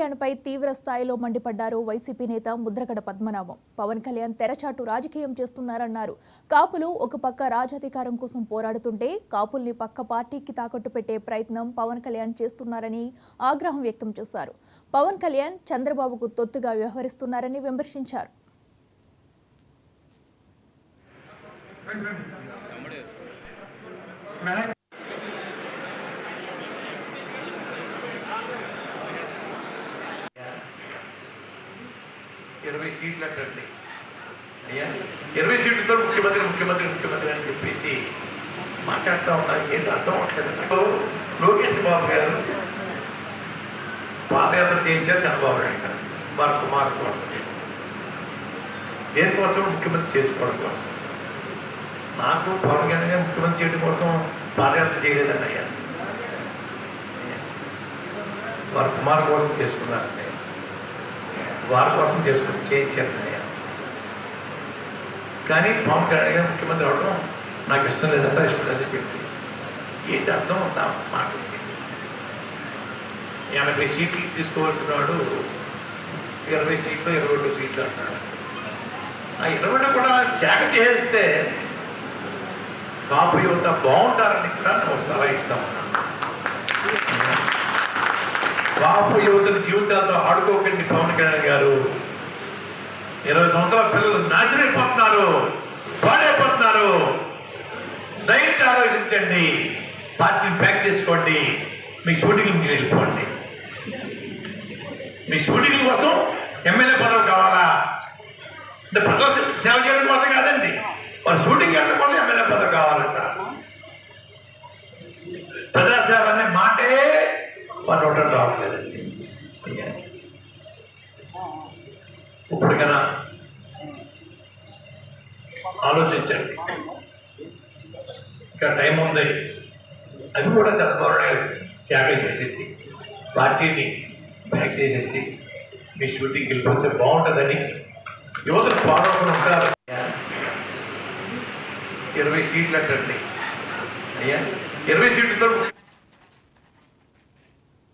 కళ్యాణ్పై తీవ్ర స్థాయిలో మండిపడ్డారు వైసీపీ నేత ముద్రగడ పద్మనాభం. పవన్ కళ్యాణ్ తెరచాటు రాజకీయం చేస్తున్నారన్నారు. కాపులు ఒక పక్క రాజాధికారం కోసం పోరాడుతుంటే కాపుల్ని పక్క పార్టీకి తాకట్టు పెట్టే ప్రయత్నం పవన్ కళ్యాణ్ చేస్తున్నారని ఆగ్రహం వ్యక్తం చేశారు. పవన్ కళ్యాణ్ చంద్రబాబుకు తొత్తుగా వ్యవహరిస్తున్నారని విమర్శించారు. సీట్లు అంటండి అయ్యా 20 సీట్లతో ముఖ్యమంత్రి అని చెప్పేసి మాట్లాడుతూ ఉన్నారు. ఏంటి అర్థం అవట్లేదు. లోకేష్ బాబు గారు పాదయాత్ర చేయించారు చంద్రబాబు నాయుడు గారు వారి కుమారుడు కోసం. దేనికోసం? ముఖ్యమంత్రి చేసుకోవడం కోసం. నాకు పవన్ కళ్యాణ్ గారు ముఖ్యమంత్రి చేయడం కోసం పాదయాత్ర చేయలేదండి అయ్యా. వారి కుమారుడు కోసం చేసుకున్నారండి. వారి కోసం చేయించారు. కానీ పవన్ కళ్యాణ్ గారు ముఖ్యమంత్రి అవడం నాకు ఇష్టం లేదంటే చెప్పి ఏంటి అర్థం ఉందా మాట. 80 సీట్లు తీసుకోవాల్సిన వాడు 20 సీట్లు 22 సీట్లు అంటున్నాడు. ఆ 20 కూడా త్యాగ చేస్తే కాపు యువత బాగుంటారని కూడా నేను సలహా ఇస్తామన్నా. కాపు యువతని జీవితాలతో ఆడుకోకండి పవన్ కళ్యాణ్ గారు. 20 సంవత్సరాల పిల్లలు నాశనైపోతున్నారు, పాడైపోతున్నారు. దయచేసి ఆలోచించండి. పార్టీని ప్యాక్ చేసుకోండి. మీ షూటింగ్కి వెళ్ళిపోండి. మీ షూటింగ్ కోసం ఎమ్మెల్యే పదవి కావాలా అంటే ప్రజల సేవ చేయడం కోసం కాదండి. వారు షూటింగ్ చేయడం కోసం ఎమ్మెల్యే పదవి కావాలంట. ప్రజాసేవ అనే మాటే వారు నోటం రావట్లేదండి. ఇప్పటికైనా ఆలోచించండి. ఇంకా టైం ఉంది. అది కూడా చంద్రబాబు నాయుడు త్యాగం చేసేసి పార్టీని బ్యాక్ చేసేసి మీ షూటింగ్కి వెళ్ళిపోతే బాగుంటుందని యువతను పాల్గొని ఉంటారు. 20 సీట్లు అంటండి అయ్యా. 20 సీట్లతో